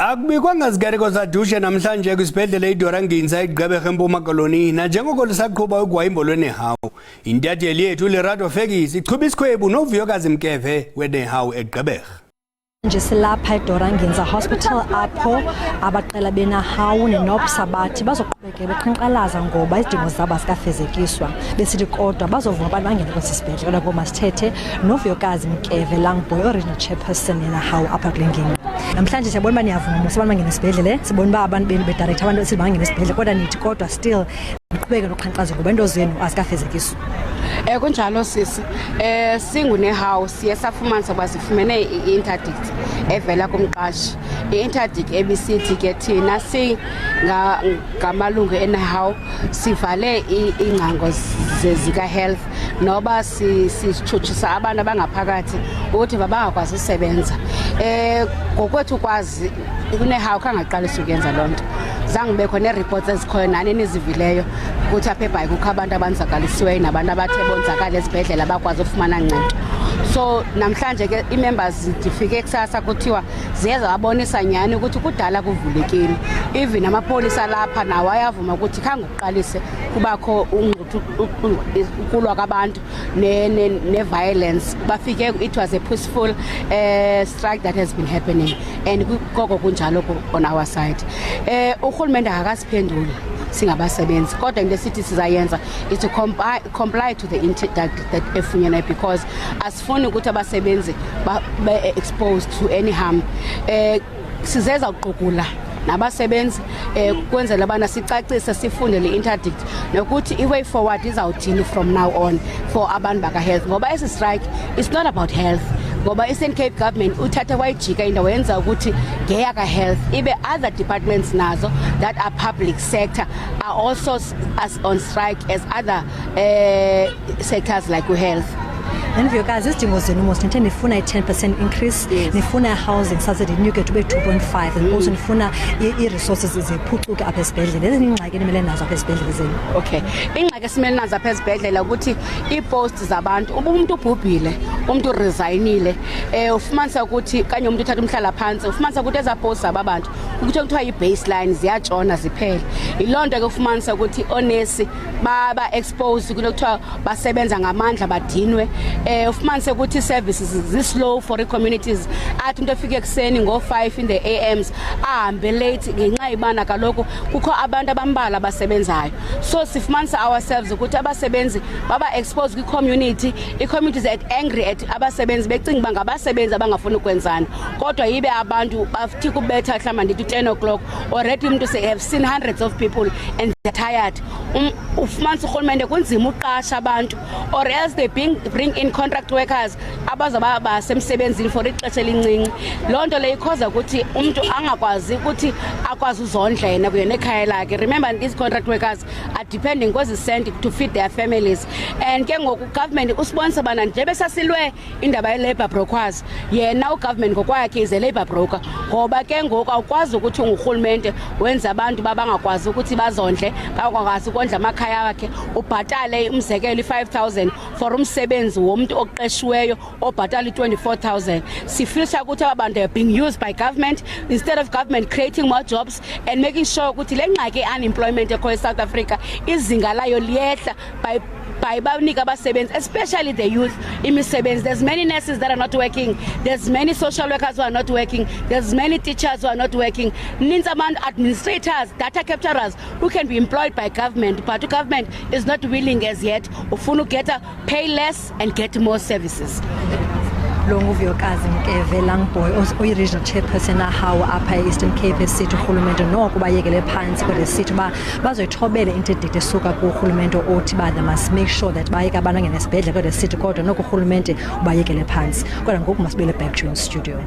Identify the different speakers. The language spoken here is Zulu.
Speaker 1: Akubikwanga ziganeko zadushe namhlanje kwisibhedlele eDorah Ngiza eGqeberha eMpuma Koloni nanjengoko lisaqhuba Ugwayimbo lwe-NEHAWU. Intatheli yethu uLerato Fekisi ichuba isikhwebu noVuyokazi Mkeve weNEHAWU eGqeberha.
Speaker 2: Nje silapha eDorah Ngiza Hospital apho abaqela beNEHAWU neNOPSA bathi bazoqhubeka beqhankqalaza ngoba izidingo zabo azikafezekiswa besithi kodwa bazovuma abantu bangene kwisibhedlele ngoba masithethe noVuyokazi Mkeve Langboy original chairperson yeNEHAWU apha kule ngingqi. Namhlanje siyabona uba niyavuma musa abantu bangene esibhedlele, sibona uba abantu benu bedirector abantu esithi bangene esibhedlele kodwa nithi kodwa still niqhubeke noqhankqaza ngoba into zenu azikafezekiswa.
Speaker 3: Kunjalo sisi singuNEHAWU siye safumanisa ukuba sifumene i-interdict evela kumqashi. I-interdict ebisithi ke thina singamalungu eNEHAWU sivale iingcango zika-health noba sitshutshisa abantu abangaphakathi ukuthi bangakwazi usebenza. Ngokwethu kwazi uNEHAWU kangaqalisa ukuyenza loo nto. Zange bekho ne-reports ezikhoyo nani nizivileyo ukuthi apha eBhayi kukho abantu abanzakalisiweyo nabantu abathe bonzakala esibhedlela bakwazi ufumana ncedo. So namhlanje ke i-members difike kusasa kuthiwa ziyeza wabonisa nyani ukuthi kudala kuvulekile. Even amapolisa lapha nawo ayavuma ukuthi khange uqalise kubakho ukulwa kwabantu ne-violence. Bafike it was a peaceful strike that has been happening and koko kunjalo on our side. Urhulumente akasiphenduli singabasebenzi kodwa into esithi sizayenza is to comply to the interdict that efunyenwe because asifuni ukuthi abasebenzi be exposed to any harm. Sizeza uqukula nabasebenzi kwenzela abana sicacise sifunde le interdict nokuthi iway forward izawuthini from now on for abantu baka health ngoba esi strike it's not about health. Ngoba Eastern Cape government uthatha wayijika into wenza ukuthi ngeyaka health ibe other departments nazo that are public sector are also as on strike as other sectors like health.
Speaker 2: Vuyokazi izidingo zenu mos nithe nifuna i-10% increase, nifuna housing subsidy nyuke tube 2.5 and also nifuna i-resources ziphucuke apha esibhedlele. Ezi ingxaki nimele nazo apha esibhedlele zenu.
Speaker 3: Okay, ingxaki esimele nazo apha esibhedlele ukuthi ii-posts zabantu umuntu ubhubhile, umuntu resignile, ufumanisa ukuthi kanye umuntu uthatha umhlala phansi, ufumanisa ukuthi eza posts zabantu ukuthi kuthiwa i-baseline ziyatshona ziphele. Yiloo nto ke ufumanisa ukuthi onesi baba exposed ukuthi kuthiwa basebenza ngamandla badinwe. Ufumanise ukuthi services zislow for communities athi umuntu efike ekseni ngo5 in the AMs ahambe late ngenxa ibana kaloku kukho abantu abambala abasebenzayo. So sifumanisa ourselves ukuthi abasebenzi baba exposed kwi-community, i-communities at angry at abasebenzi becinga uba ngabasebenzi abangafuni ukwenzana kodwa yibe abantu bathi kubetha mhlawumbi ndithi 10 o'clock already umuntu say have seen hundreds of people and they're tired. Ufumanisa urhulumente kunzima uqasha abantu or else they bring in contract workers abazaba basemsebenzini for ixesha elincinci. Loo nto le ikhoza ukuthi umuntu angakwazi ukuthi akwazi uzondlela kuye nekhaya lakhe. Remember these contract workers are depending kwezi cent to feed their families and ke ngoku government usponsor bana nje besasilwe indaba ye-labor brokers yena ugovernment ngokwakhe is a labor broker ngoba ke ngoku awukwazi ukuthi ungurhulumente wenza abantu babangakwazi ukuthi bazondle bakwazi ukondla amakhaya wakhe ubhatale umzekelo i-5,000 for umsebenzi womuntu oqeshiweyo obhatala i-24,000. Sifisa ukuthi abantu are being used by government instead of government creating more jobs and making sure ukuthi le ngxaki unemployment ekho eSouth Africa izinga layo liyehla by banika abasebenzi especially the youth imisebenzi. There's many nurses that are not working, there's many social workers who are not working, there's many teachers who are not working, ninzi abantu administrators, data capturers who can be employed by government but the government is not willing as yet ufuna ukugeta pay less and get more services.
Speaker 2: Lo nguVuyokazi Mkeve Langboy oyi-regional chairperson eNEHAWU apha e-Eastern Cape esithi urhulumente noko bayekele phantsi kodwa esithi uba bazoyithobela interdict esuka kurhulumente othi ba they must make sure that bayeka abantu angene esibhedlele kodwa esithi kodwa noko urhulumente ubayekele phantsi. Kodwa ngoku masibele back to in studio.